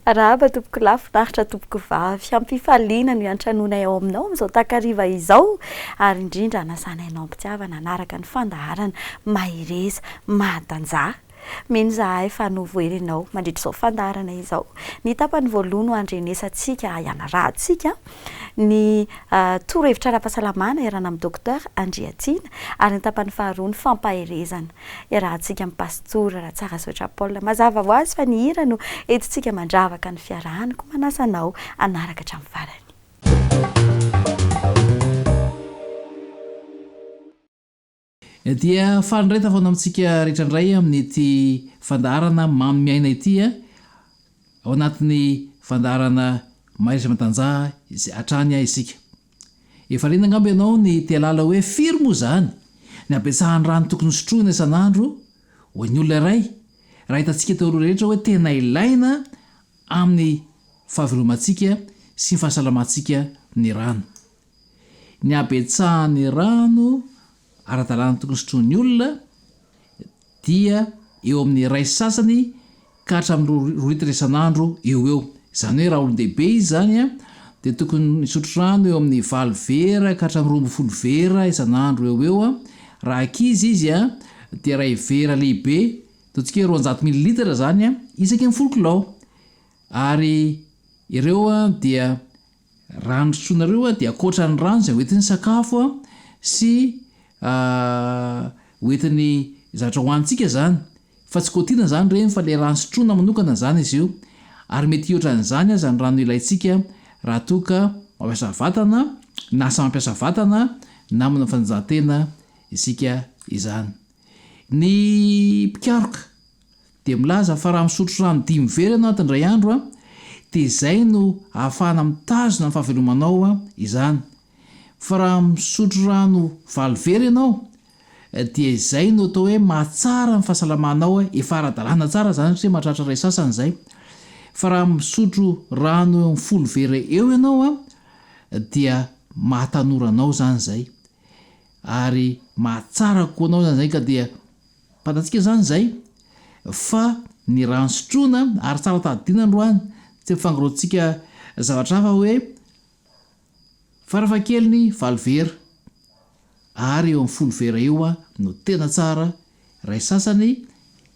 Rahaba tompoko lafinaritra tompoko vavy hampifaliana no antranonay ao aminao amin'izao takariva izao ary indrindra anasanay anao mpitiavana anaraka ny fandaharana mahireza mahatanjah mino zahay fa novoerinao mandritra izao fandaharana izao ny tapany voalohany no andrenesantsika ianarahantsika ny torohevitra ara-pahasalamana iarana amin'ny docteur Andriatsina ary ny tapany faharoa ny fampahirezana iarahantsika amin'ny pastora Ratsarazotra Paul mazava ho azy fa ny hira no entintsika mandravaka ny fiarahana ko manasanao anaraka hatramin'ny farany. Dia fanindray tafona amintsika rehetrandray amin'ity fandaharana mamy miaina ity ao anatin'ny fandaharana mahireza matanjah izay hatrany isika. Efa rena angamba ianao ny tealala hoe firy moa zany ny ampiasahany rano tokony sotroina isan'andro ho ny olona iray raha hitantsika teo rehetra hoe tena ilaina amin'ny fahavelomantsika sy ny fahasalamantsika ny rano. Ny ampiasahany rano ara-dalàna tokony sotroin'ny olona dia eo amin'ny ray sasany ka hatramin'ny 4 litatra isan'andro eo. Izany hoe raha olon-dehibe izy zany dia tokony misotro rano eo amin'ny 4 vera ka hatramin'ny 12 vera isan'andro eo. Raha ankizy izy dia ray vera lehibe totsika 200 mililitatra zany isaky ny 10 kilao. Ary ireo dia rano sotroinareo dia akoatran'ny rano izay hoentin'ny sakafo sy hoentin'ny zavatra hoantsika zany fa tsy kotiana zany reny fa le rano sotroina manokana zany izy io. Ary mety hiotran'izany zany rano ilayntsika raha toka mampiasa vatana na asa mampiasa vatana na manao fanazahan-tena isika izany. Ny mpikaroka dia milaza fa raha misotro rano 5 vera ianao anatin'indray andro dia izay no ahafahana mitazona ny fahavelomanao izany. Fa raha misotro rano 4 vera ianao dia izay no atao hoe mahatsara ny fahasalamanao efa ara-dalàna tsara zany satria mahatratra ray sasany izay. Fa raha misotro rano eo amin'ny 10 vera eo ianao dia mahatanoranao zany zay ary mahatsara kokoa anao zany zay ka dia fantatsika zany zay fa ny rano sotroina ary tsara tadidina androany tsy mifangaroantsika zavatra hafa hoe farafahakeliny 4 vera ary eo amin'ny 10 vera eo no tena tsara ray sasany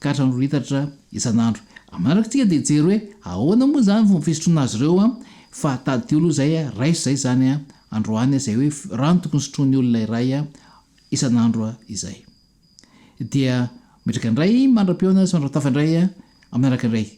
ka hatramin'ny 2 litatra isan'andro. Manaraka tsika dia jery hoe ahoana moa zany fomba fisotroana azy ireo fa tady olo zay raisy zay zany androany zay hoe rano tokony sotroin'ny olona iray isan'andro izay. Dia metraka indray mandram-peona sy mandram-tafa indray aminaraka indray.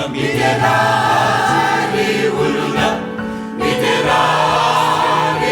Miderali uluna, miderali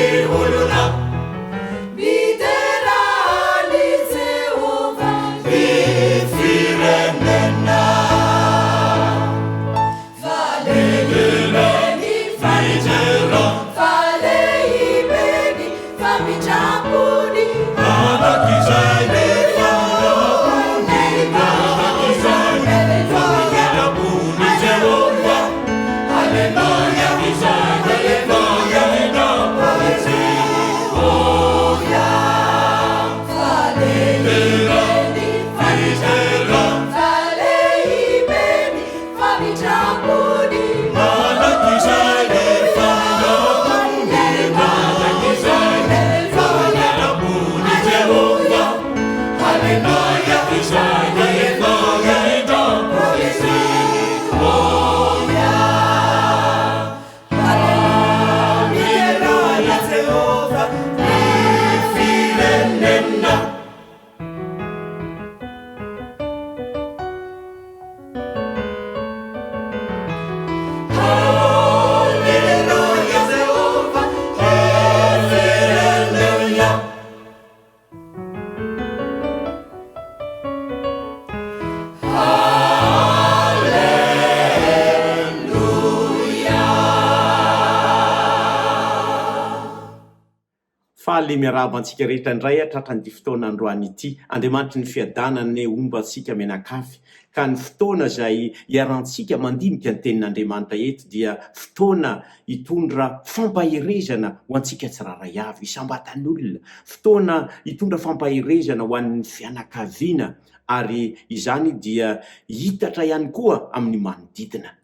fa le miaraba antsika rehetra indray tratrany ty fotoana androany ity andriamanitra ny fiadanany omba antsika menakafy ka ny fotoana zay iarantsika mandinika ny tenin'andriamanitra eto dia fotoana hitondra fampaherezana ho antsika tsiraray avy isambatan'olona, fotoana hitondra fampaherezana ho an'ny fianakaviana ary izany dia hitatra ihany koa amin'ny manodidina.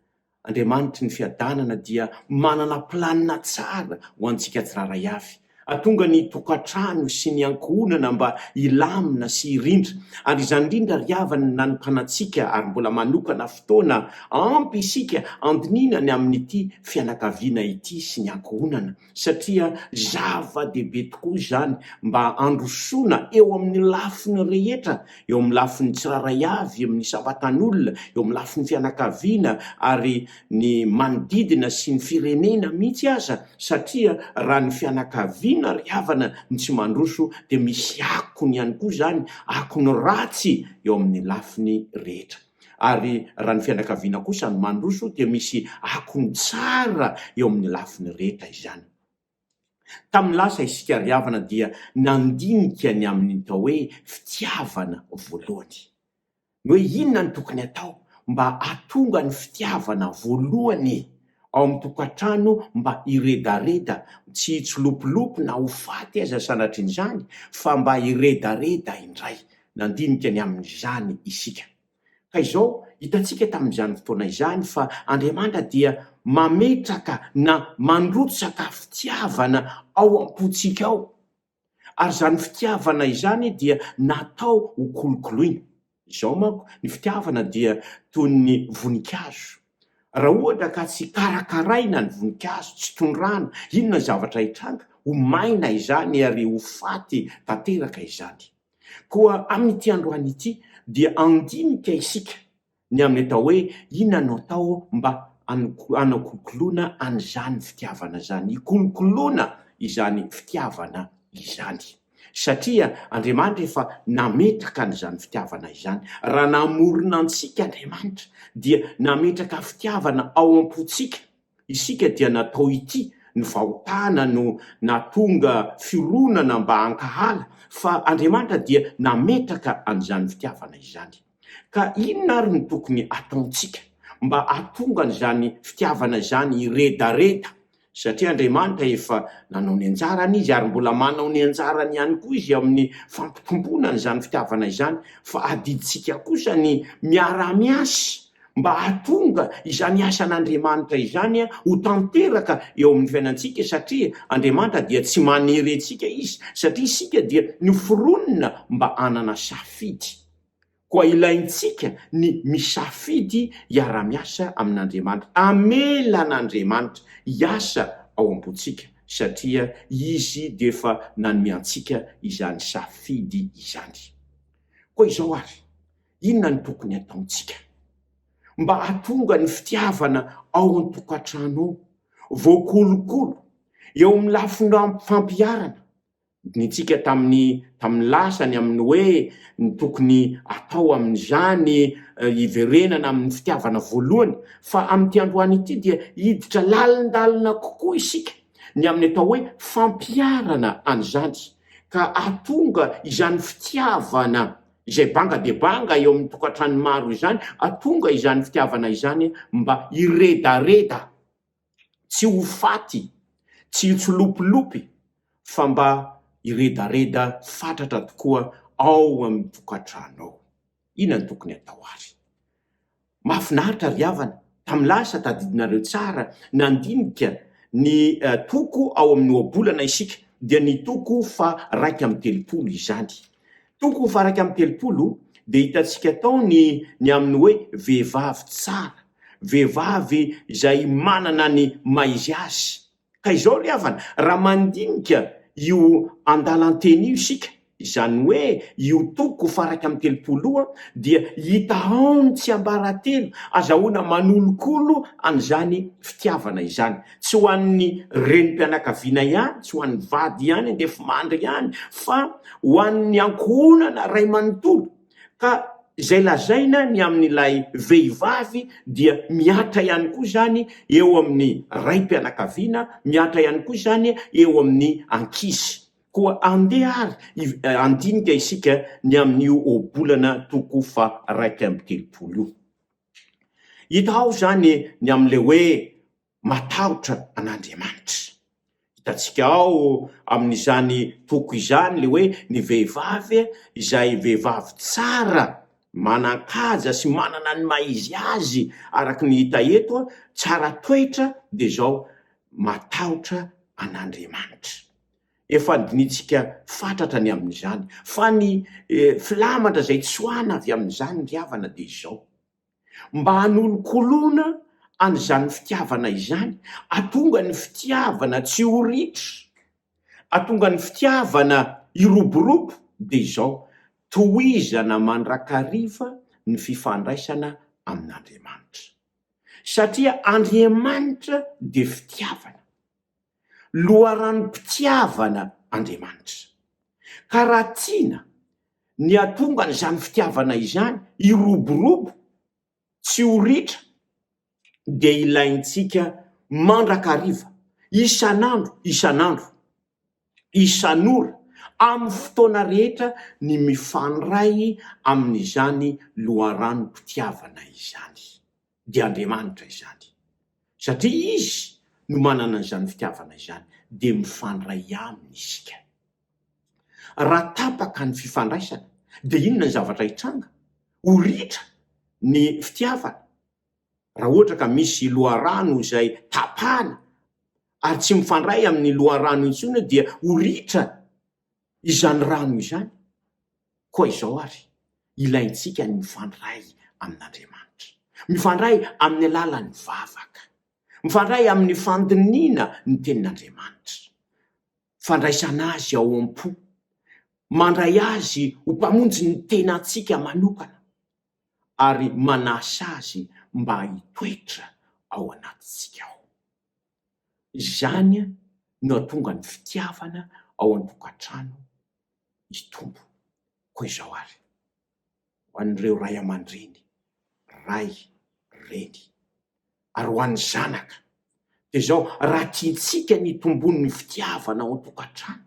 Andriamanitra ny fiadanana dia manana planina tsara ho antsika tsiraray avy. Atonga ny tokantrano sy ny ankohonana mba ilamina sy irindra ary izany indrindra riavana nanompanantsika ary mbola manokana fotoana ampy isika andininany amin'ity fianakaviana ity sy ny ankohonana satria zava-dehibe tokoa izany mba androsoana eo amin'ny lafiny rehetra, eo amin'ny lafiny tsiraray avy, amin'ny sambatan'olona, eo amin'ny lafiny fianakaviana ary ny manodidina sy ny firenena mihitsy aza satria raha ny fianakaviana riavana ny tsy mandroso dia misy akony ihany koa zany, akony ratsy eo amin'ny lafiny rehetra. Ary raha ny fianakaviana kosa ny mandroso dia misy akony tsara eo amin'ny lafiny rehetra izany. Tamin'ny lasa isika riavana dia nandinika ny amin'ny tao hoe fitiavana voalohany. Ny hoe inona ny tokony atao mba atonga ny fitiavana voalohany ao amin'ny tokantrano mba iredareda, tsy hitsolopolopy na ho faty aza sanatr'izany fa mba iredareda indray, nandinika ny amin'izany isika. Ka izao hitantsika tamin'izany fotoana izany fa Andriamanitra dia mametraka na mandrotsaka fitiavana ao am-potsika ao, ary zany fitiavana izany dia natao ho kolokoloina. Izao manko ny fitiavana dia toy ny voninkazo. Raha ohatra ka tsy karakaraina ny voninkazo, tsy tondrana, inona zavatra hitranga? Ho maina izany ary ho faty tanteraka izany. Koa amin'ity androany ity dia andinika isika ny amin'ny atao hoe inona no atao mba anakolokoloana an'izany fitiavana zany, ikolokoloana izany fitiavana izany. Satria Andriamanitra efa nametraka an'izany fitiavana izany. Raha namorona antsika Andriamanitra dia nametraka fitiavana ao am-potsika. Isika dia natao ity, ny vahotana no natonga fironana mba hankahala, fa Andriamanitra dia nametraka an'izany fitiavana izany. Ka inona ary ny tokony ataontsika mba atonga an'izany fitiavana izany iredareda? Satria Andriamanitra efa nanao ny anjarany izy ary mbola manao ny anjarany ihany koa izy amin'ny fampitombona an'izany fitiavana izany, fa adiditsika kosa ny miara-miasa mba hatonga izany asan'Andriamanitra izany ho tanteraka eo amin'ny fiainantsika, satria Andriamanitra dia tsy manery antsika izy, satria isika dia noforonina mba hanana safidy. Koa ilaintsika ny misafidy hiara-miasa amin'Andriamanitra, amelan'Andriamanitra hiasa ao am-potsika, satria izy dia efa nanome antsika izany safidy izany. Koa izao ary, inona ny tokony ataontsika mba hatonga ny fitiavana ao an-tokantrano ao, voakolokolo eo amin'ny lafina fampiarana? Nitsika tamin'ny lasany amin'ny hoe ny tokony atao amin'izany iverenana amin'ny fitiavana voalohany, fa amin'ity androany ity dia hiditra lalindalina kokoa isika ny amin'ny atao hoe fampiarana an'izany, ka atonga izany fitiavana izay banga de banga eo amin'ny tokantrano maro izany, atonga izany fitiavana izany mba iredareda, tsy ho faty, tsy hitsolopolopy, fa mba iredareda fatratra tokoa ao amin'ny tokantrano ao. Inona ny tokony atao azy? Mahafinaritra ry havana, tamin'ny lasa tadidinareo tsara nandinika ny toko ao amin'ny ohabolana isika, dia ny toko fa 2:30 izany. Toko fa 2:30 dia hitantsika tao ny amin'ny hoe vehivavy tsara, vehivavy izay manana ny maizy azy. Ka izao ry havana, raha mandinika io andalanteny io isika, izany hoe io toko fa 2:30 dia hita ao ny tsy ambaratelo, azahoana manolokolo an'izany fitiavana izany. Tsy ho an'ny renim-pianakaviana ihany, tsy ho an'ny vady ihany, ndefa mandry ihany, fa ho an'ny ankohonana ray manontolo. Ka izay lazaina ny amin'ilay vehivavy dia miatra ihany koa zany eo amin'ny raim-pianakaviana, miatra ihany koa zany eo amin'ny ankizy. koa andeha ary andinika isika ny amin'io obolana toko fa 1 io. Hita ao zany ny am'le hoe matahotra an'Andriamanitra. Hitantsika ao amin'izany toko izany le hoe ny vehivavy izay vehivavy tsara, manan-kaja sy manana ny maizy azy araky ny hita eto, tsara toetra de zao matahotra an'Andriamanitra. Efa andinitsika fatratra ny amin'izany fa ny filamatra zay tsoana avy amin'izany ny havana de izao: mba hanolokolona an'izany fitiavana izany, atonga ny fitiavana tsy ho ritra, atonga ny fitiavana iroborobo de izao: tohizana mandrakariva ny fifandraisana amin'Andriamanitra. Satria Andriamanitra de fitiavana, loharanom-pitiavana Andriamanitra. Ka raha tiana ny atonga n'izany fitiavana izany iroborobo, tsy ho ritra, de ilaintsika mandrakariva isan'andro, isan'ora, amin'ny fotoana rehetra ny mifandray amin'izany loharanom-pitiavana izany. De Andriamanitra izany, satria izy no manana an'izany fitiavana izany, de mifandray aminy isika. Raha tapaka ny fifandraisana, de inona ny zavatra hitranga? Ho ritra ny fitiavana. Raha ohatra ka misy loharano izay tapahana ary tsy mifandray amin'ny loharano intsony, dia ho ritra izany rano izany. Koa izao ary, ilaintsika ny mifandray amin'Andriamanitra, mifandray amin'ny alalan'ny vavaka, mifandray amin'ny fandiniana ny tenin'Andriamanitra, fandraisana azy ao am-po, mandray azy ho mpamonjy ny tenantsika manokana, ary manasa azy mba hitoetra ao anatintsika ao. Izany no atonga ny fitiavana ao an-tokantrano hitombo. Koa izao ary, ho an'ireo ray aman-dreny, ray, reny, ary ho an'ny zanaka, de zao raha tiantsika ny tombon'ny fitiavana ao an-tokantrano,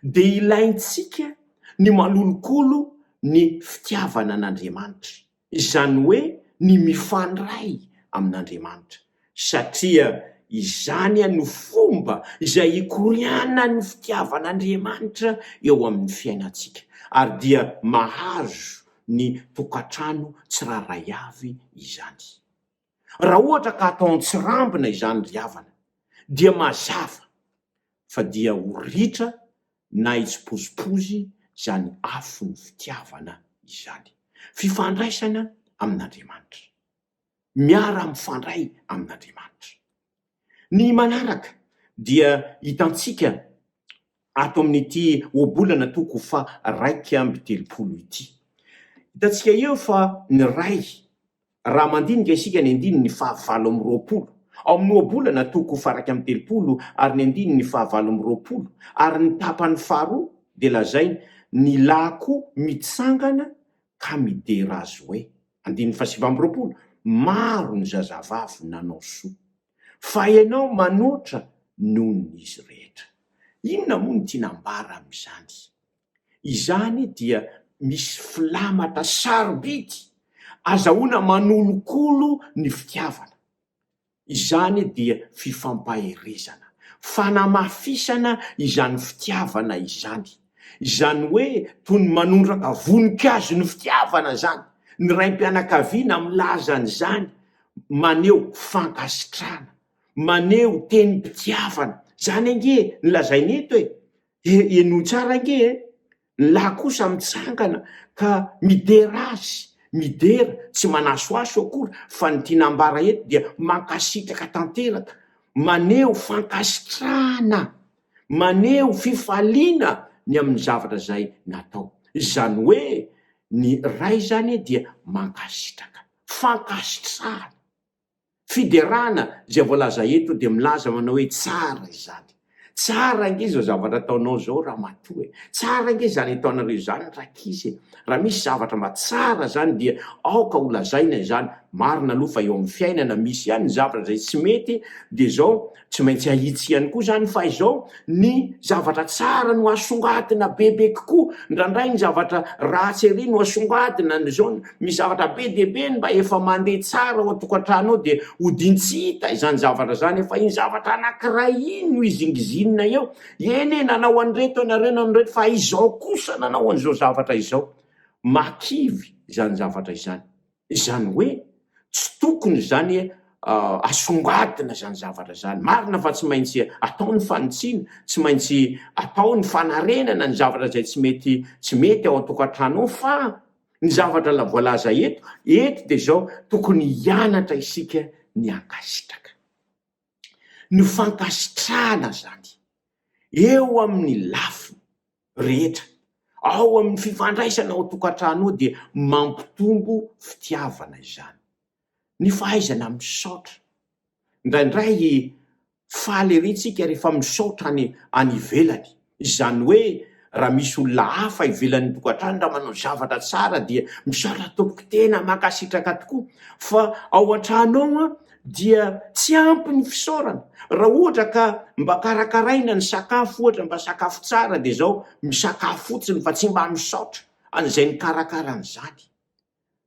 de ilaintsika ny malolokolo ny fitiavana an'Andriamanitra, izany hoe ny mifandray amin'Andriamanitra, satria izany no fomba izay hikoriana ny fitiavan'Andriamanitra eo amin'ny fiainantsika, ary dia mahazo ny tokantrano tsiraray avy izany. Raha ohatra ka atao tsirambina izany ry havana, dia mazava fa dia ho ritra na hitsipozipozy zany afo ny fitiavana izany. Fifandraisana amin'Andriamanitra, miara mifandray amin'Andriamanitra. Ny manaraka dia hitantsika ato amin'ity obolana toko fa 1 ity. Hitantsika eo fa ny ray, raha mandinika isika ny andininy 20, ao amin'ny obolana toko fa 1 ary ny andininy 20, ary ny tapany faharoa de lazainy ny lako mitsangana ka midera azy hoe, andininy 20, maro ny zazavavy nanao soa, fa ianao manoatra noho izy rehetra. Inona moa ny tinambara am'izany? Izany dia misy filamatra sarobidy azahoana manolokolo ny fitiavana. Izany dia fifampaherezana, fanamafisana izany fitiavana izany. Izany hoe toy ny manondraka voninkazo ny fitiavana zany. Ny raim-pianakaviana milaza an'izany, maneho fankasitrana, maneho tenim-pitiavana. Zany ange nilazainy eto eno tsara ange, la kosa mitsangana ka midera azy, midera, tsy manasoaso akory, fa ny tinambara eto dia mankasitraka tanteraka, maneho fankasitrana, maneho fifaliana ny amin'ny zavatra zay natao. Izany hoe ny ray zany dia mankasitraka, fankasitrana, fiderana zay voalaza eto de milaza manao hoe tsara izany. Tsara ange zao zavatra ataonao zao raha matoa, tsara ange zany ataonareo zany rakizy. Raha misy zavatra mba tsara zany dia aoka ho lazaina izany marina aloha fa eo amin'ny fiainana misy ihany ny zavatra zay tsy mety de zao tsy maintsy ahitsy ihany koa zany fa izao ny zavatra tsara no asongadina bebe kokoa ndraindray ny zavatra ratsy ery no asongadina zao misy zavatra be debe mba efa mandeha tsara ao atokantrano ao de hodintsy hita izany zavatra zany fa iny zavatra anankiray iny no izingizinina eo eny nanao an'reto anareo nanreto fa izao kosa nanao an'izao zavatra izao makivy zany zavatra izany izany hoe tsy tokony zany asongadina zany zavatra zany marina fa tsy maintsy atao ny fanotsiana tsy maintsy atao ny fanarenana ny zavatra zay tsy mety ao atokantrano fa ny zavatra la voalaza eto de zao tokony hianatra isika ny ankasitraka ny fankasitrahana zany eo amin'ny lafiny rehetra ao amin'ny fifandraisana ao tokantrano ao de mampitombo fitiavana izany ny fahaizana misaotra ndraindray faly erytsika rehefa misaotra any ivelany izany hoe raha misy olona hafa ivelan'ny tokantrano raha manao zavatra tsara dia misaotra tompoko tena mankasitraka tokoa fa ao an-trano ao dia tsy ampy ny fisaorana raha ohatra ka mba karakaraina ny sakafo ohatra mba sakafo tsara de zao misakafo fotsiny fa tsy mba misaotra an'izay ny karakaran'izany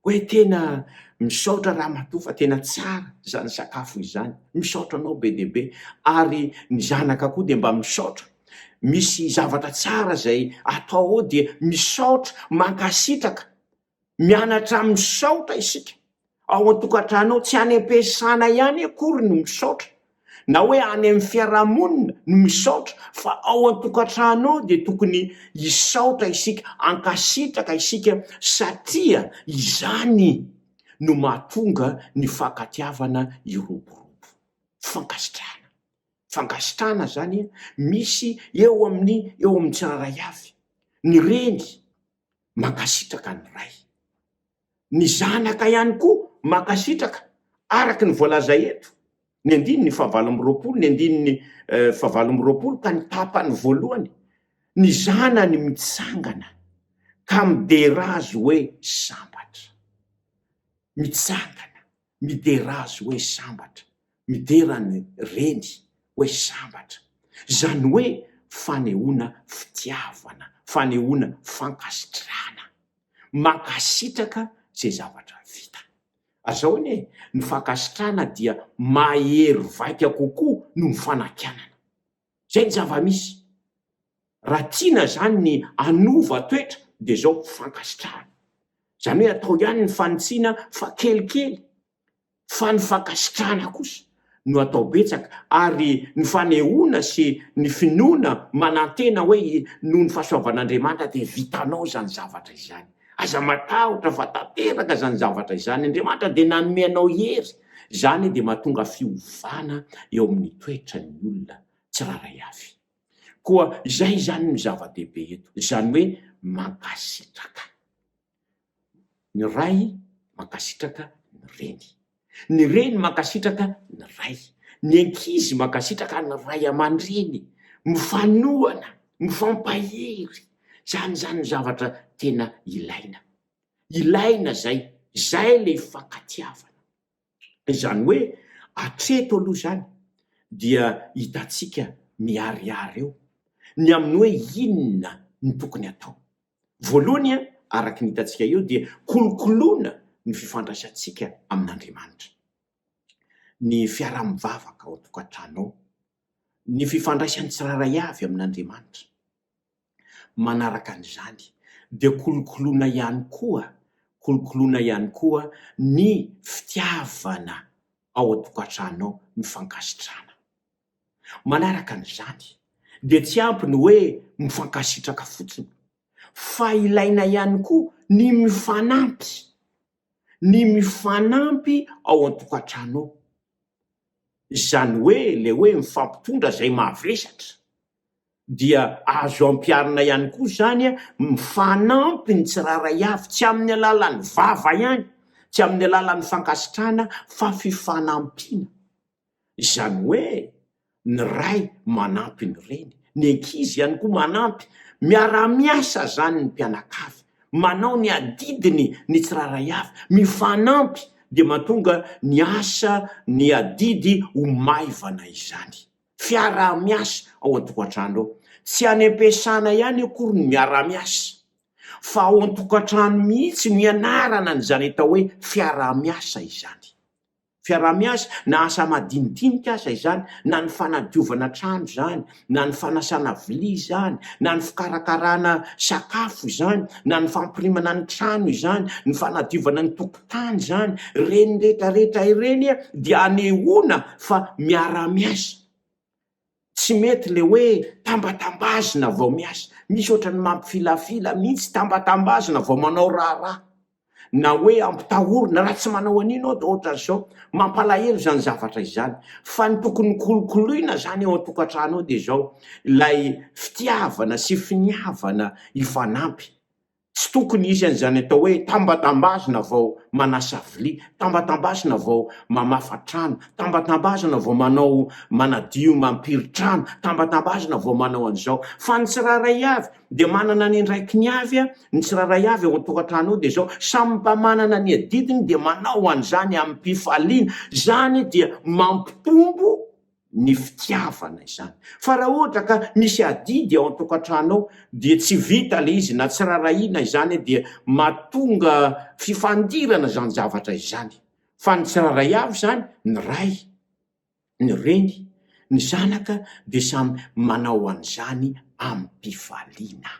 hoe tena misaotra raha matoa fa tena tsara zany sakafo izany misaotra anao be debe ary ny zanaka koa de mba misaotra misy zavatra tsara zay atao ao de misaotra mankasitraka mianatra misaotra isika ao an-tokantrano ao tsy any am-piasana ihany akory no misaotra na hoe any amin'ny fiarahamonina no misaotra fa ao an-tokantrano ao de tokony hisaotra isika ankasitraka isika satria izany no mahatonga ny fankatiavana iroborobo fankasitrahana zany misy eo amin'ny tsiraray avy ny reny mankasitraka ny ray ny zanaka ihany koa mankasitraka araky ny voalaza eto ny andininy fahavalo amby roapolo ny andininy fahavalo amby roapolo ka ny tapany voalohany ny zanany mitsangana ka miderazy hoe sambatra mitsangana miderazy hoe sambatra miderany reny hoe sambatra zany hoe fanehoana fitiavana fanehoana fankasitrahana mankasitraka zay zavatra vita azao ny fankasitrahana dia mahery vaika kokoa no mifanakanana zay ny zava-misy raha tiana zany ny anova toetra de zao fankasitrahana zany hoe atao ihany ny fanotsiana fa kelikely fa ny fankasitrahana kosa no atao betsaka ary ny fanehoana sy ny finoana manantena hoe noho ny fahasoavan'Andriamanitra de vitanao zany zavatra izany aza matahotra fa tanteraka zany zavatra izany Andriamanitra de nanomeanao hery zany de mahatonga fiovana eo amin'ny toetra ny olona tsiraray avy koa izay zany ny zava-dehibe eto zany hoe mankasitraka ny ray mankasitraka ny reny mankasitraka ny ray ny ankizy mankasitraka ny ray aman-dreny mifanoana mifampahery zany zavatra tena ilaina zay le fankatiavana zany hoe atreto aloha zany dia hitatsika miariary eo ny amin'ny hoe inona ny tokony atao voalohany araky ny hitatsika eo dia kolokoloana ny fifandraisantsika amin'Andriamanitra ny fiara-mivavaka ao tokantrano ao ny fifandraisan'ny tsiraray avy amin'Andriamanitra manaraka an'izany de kolokoloana ihany koa ny fitiavana ao atokantrano ao ny fankasitrahana manaraka an'izany de tsy ampy ny hoe mifankasitraka fotsiny fa ilaina ihany koa ny mifanampy ao an-tokantrano ao zany hoe le hoe mifampitondra zay mavesatra dia azo ampiarina ihany koa zany mifanampy ny tsiraray avy tsy amin'ny alalan'ny vava ihany tsy amin'ny alalan'ny fankasitrahana fa fifanampiana zany hoe ny ray manampy ny reny ny ankizy ihany koa manampy miara-miasa zany ny mpianakavy manao ny adidiny ny tsiraray avy mifanampy dia mahatonga ny asa ny adidy ho maivana izany. Fiarah-miasa ao an-tokantrano ao, tsy any am-piasana ihany akory ny miara-miasa, fa ao an-tokantrano mihitsy no ianarana n'izany atao hoe fiarah-miasa izany. Fiarah-miasa na asa madinidinika aza izany, na ny fanadiovana trano zany, na ny fanasana vilia izany, na ny fikarakarana sakafo izany, na ny fampirimana ny trano izany, ny fanadiovana ny tokotany zany, reny rehetrarehetra ireny dia anehoana fa miara-miasa. Tsy mety le hoe tambatambazina vao miasa. Misy ohatrany mampifilafila mihitsy tambatambazina vao manao raharaha, na hoe ampitahorina raha tsy manao anino ao da ohatran'izao. Mampalahelo zany zavatra izany. Fa ny tokony kolokoloina zany ao an-tokantrano ao dia zao, ilay fitiavana sy finiavana ifanampy. Tsy tokony isy an'izany atao hoe tambatambazina vao manasa vilia, tambatambazina vao mamafa trano, tambatambazina vao manadio mampiry trano, tambatambazina vao manao an'izao. Fa ny tsiraray avy dia manana ny ndraiky ny avy, ny tsiraray avy ao an-tokantrano ao dia zao, samy mba manana ny adidiny dia manao an'izany amin'ny mpifaliana. Zany dia mampitombo ny fitiavana izany. Fa raha ohatra ka misy adidy ao an-tokantrano ao dia tsy vita le izy na tsirarahina izany dia mahatonga fifandirana zany zavatra izany. Fa ny tsiraray avy zany, ny ray, ny reny, ny zanaka dia samy manao an'izany amin'ny mpifaliana.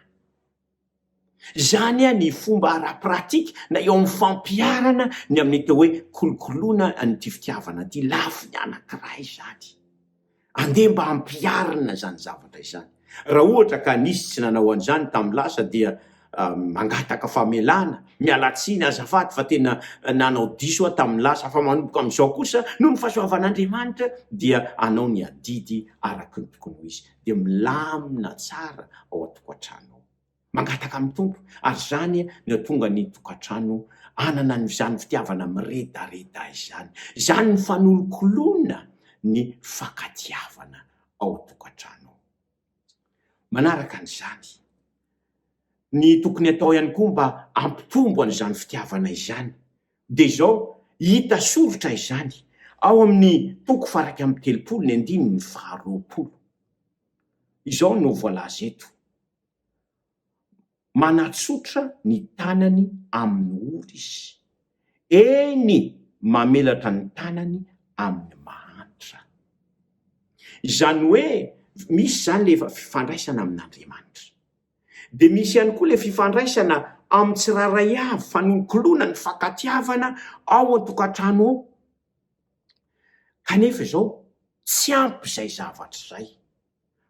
Zany ny fomba ara-pratika na eo amin'ny fampiarana ny amin'ny atao hoe kolokoloana an'ity fitiavana ty lafiny anankiray zany. Andeha mba hampiarina zany zavatra izany. Raha ohatra ka nisy tsy nanao an'izany tamin'ny lasa dia mangataka famelana, mialatsiny azafady fa tena nanao diso tamin'ny lasa, fa manomboka amin'izao kosa noho ny fahasoavan'Andriamanitra dia anao ny adidy araky ny tokony ho izy, dia milamina tsara ao an-tokantrano. Mangataka amin'ny tompo, ary zany no tonga ny tokantrano anana n'izany fitiavana miredareda izany. Zany ny fanolokolona ny fakatiavana ao an-tokantrano. Manaraka an'izany, ny tokony atao ihany koa mba ampitombo an'izany fitiavana izany dia zao, hita soritra izany ao amin'ny toko faraky amin'ny 7:9-20. Izao no voalaza eto: manatsotra ny tanany amin'ny orisa, eny mamelatra ny tanany amin'ny mahantra. Izany hoe misy zany le fifandraisana amin'Andriamanitra, dia misy ihany koa le fifandraisana amin'ny tsiraray avy, fanolokolona ny fakatiavana ao an-tokantrano ao. Kanefa zao tsy ampy izay zavatra izay,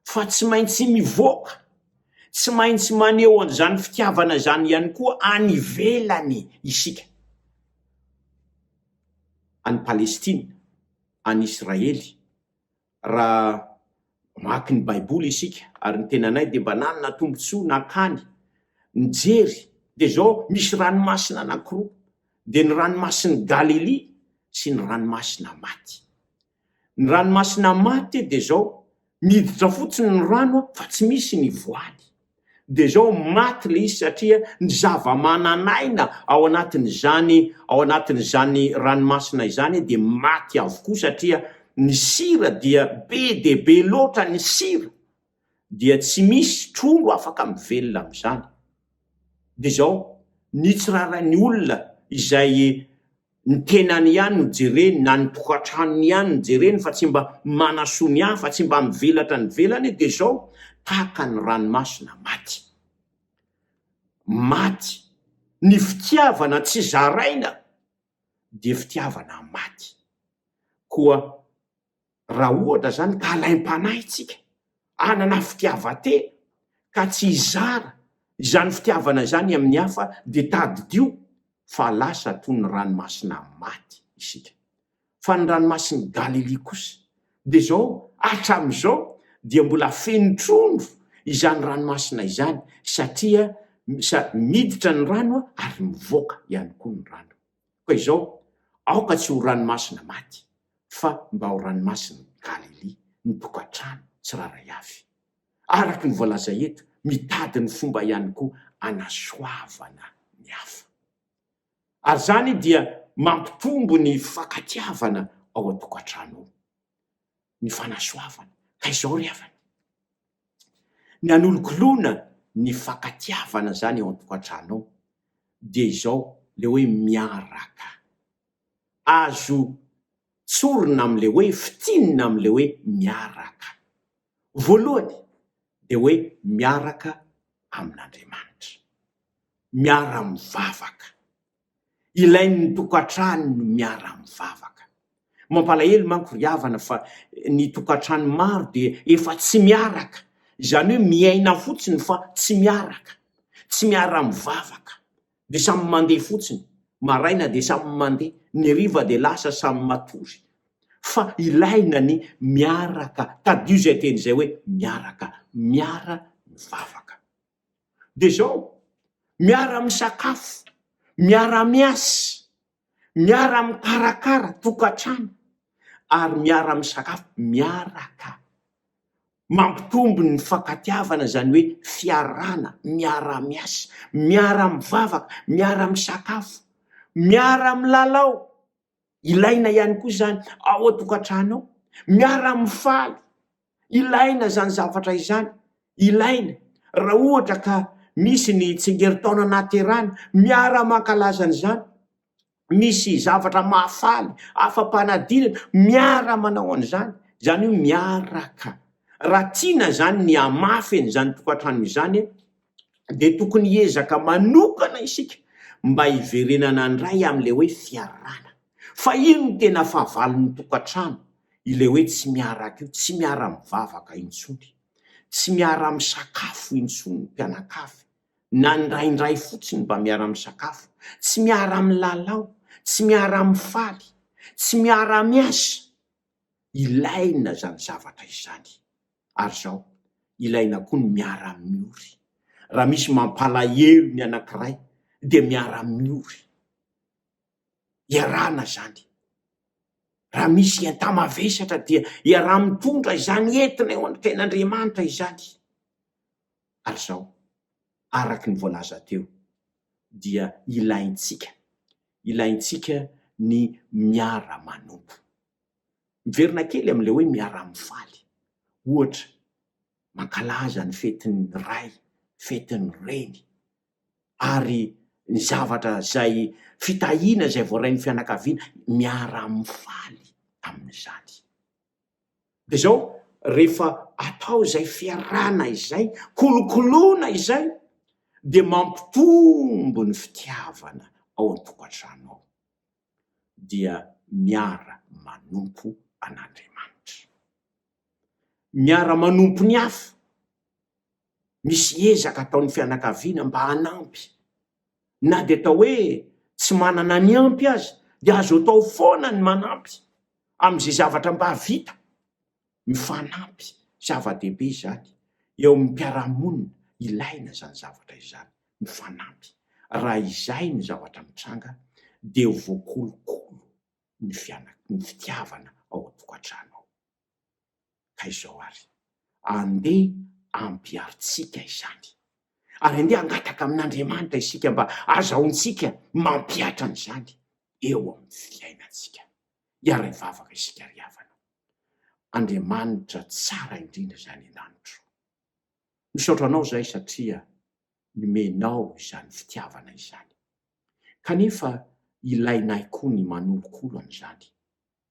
fa tsy maintsy mivoaka, tsy maintsy maneho an'izany fitiavana izany ihany koa any ivelany isika. Any Palestina, any Israely, raha maky ny baiboly isika, ary ny tenanay dia mba nanana tombontsoa nakany nijery, dia zao misy ranomasina anankiroa, dia ny ranomasiny Galily sy ny ranomasina maty. Ny ranomasina maty dia zao miditra fotsiny ny rano fa tsy misy ny voany, dia zao maty le izy satria ny zava-mananaina ao anatin'izany ranomasina izany dia maty avokoa, satria ny sira dia be loatra ny sira, dia tsy misy trondro afaka mivelona amin'izany. Dia zao ny tsiraray ny olona izay ny tenany ihany no jereny, na ny tokantranony ihany no jereny, fa tsy mba manasoa ny hafa, tsy mba mivelatra ny velany, dia zao tahaka ny ranomasina maty. Maty ny fitiavana tsy zaraina dia fitiavana maty. Koa raha ohatra zany ka alaim-panahy tsika anana fitiavan-tena ka tsy izara izany fitiavana izany amin'ny hafa, dia tadidio fa lasa toy ny ranomasina maty isika. Fa ny ranomasiny Galily kosa dia zao hatramin'izao dia mbola feno trondro izany ranomasina izany, satria miditra ny rano ary mivoaka ihany koa ny rano. Koa izao aoka tsy ho ranomasina maty, fa mba ho ranomasiny Galily, ny tokantrano tsiraray avy. Araky ny voalaza eto, mitady ny fomba ihany koa anasoavana ny hafa. Ary zany dia mampitombo ny fakatiavana ao an-tokantrano ao, ny fanasoavana. Ka izao ry havana, ny anolokolona ny fakatiavana zany ao an-tokantrano ao dia izao le hoe miaraka, azo tsorina am'le hoe fitinina am'le hoe miaraka. Voalohany dia hoe miaraka amin'Andriamanitra, miara-mivavaka. Ilain'ny tokantrano no miara-mivavaka. Mampalahelo manko ry havana fa ny tokantrano maro dia efa tsy miaraka, izany hoe miaina fotsiny fa tsy miaraka, tsy miara-mivavaka, dia samy mandeha fotsiny, maraina dia samy mandeha, ny riva dia lasa samy matory. Fa ilaina ny miaraka, tadio izay teny izay hoe miaraka, miara-mivavaka. Dia izao miara-misakafo, miara-miasa, miara-mikarakara tokantrano, ary miara-misakafo miaraka. Mampitombo ny fakatiavana zany hoe fiarana, miara-miasa, miara-mivavaka, miara-misakafo, miara-milalao. Ilaina ihany koa zany ao an-tokantrano ao, miara-mifaly. Ilaina zany zavatra izany, ilaina. Raha ohatra ka misy ny tsingeritaona naterana, miara-mankalaza an'izany. Misy zavatra mahafaly, afam-panadinana, miara-manao an'izany. Zany hoe miaraka. Raha tiana zany ny amafy an'izany tokantrano izany, dia tokony hiezaka manokana isika mba hiverenana andray am'le hoe fiarana. Fa ino no tena fahavalon'ny tokantrano? Ile hoe tsy miaraka io, tsy miara-mivavaka intsony, tsy miara-misakafo intsony ny mpianakavy, na ndraindray fotsiny mba miara-misakafo, tsy miara-milalao, tsy miara-mifaly, tsy miara-miasa. Ilaina zany zavatra izany. Ary zao ilaina koa ny miara-miory. Raha misy mampalahelo ny anankiray dia miara-miory, iarana zany. Raha misy enta-mavesatra dia iara-mitondra izany entina eo an-ten'Andriamanitra izany. Ary zao araky ny voalaza teo dia ilaintsika ny miara-manompo. Miverina kely am'le hoe miara-mifaly. Ohatra, mankalaza ny fetin'ny ray, fetin'ny reny, ary ny zavatra zay fitahiana zay voarain'ny fianakaviana, miara-mifaly amin'izany. Dia zao rehefa atao izay fiarana izay, kolokoloana izay, dia mampitombo ny fitiavana ao an-tokantrano ao, dia miara-manompo an'Andriamanitra. Miara-manompo ny hafa. Misy ezaka ataon'ny fianakaviana mba hanampy, na dia atao hoe tsy manana ny ampy azy, dia azo atao foana ny manampy am'izay zavatra mba vita. Mifanampy, zava-dehibe zany. Eo amin'ny mpiara-monina ilaina zany zavatra izany, mifanampy. Raha izay ny zavatra mitranga, dia voakolokolo ny fitiavana ao an-tokantrano ao. Ka izao ary, andeha ampiaritsika izany, ary andeha angataka amin'Andriamanitra isika mba azahoantsika mampiatra an'izany eo amin'ny fiainantsika. Hiara-mivavaka isika ry havana. Andriamanitra tsara indrindra zany an-danitro. Misaotra anao zay satria nomenao izany fitiavana izany. Kanefa ilainay koa ny manolokolo an'izany.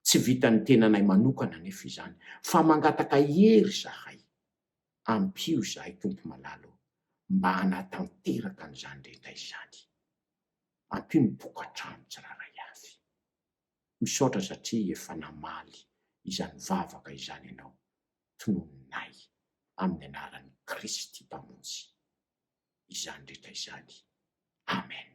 Tsy vitan'ny tenanay manokana nefa izany, fa mangataka hery zahay. Ampio zahay Tompo malalo mba hanatanteraka an'izany rehetra izany. Ampio ny tokantrano tsiraray avy. Misaotra satria efa namaly izany vavaka izany ianao tonononay amin'ny anaran'i Kristy mpamonjy izany rehetra izany. Amen.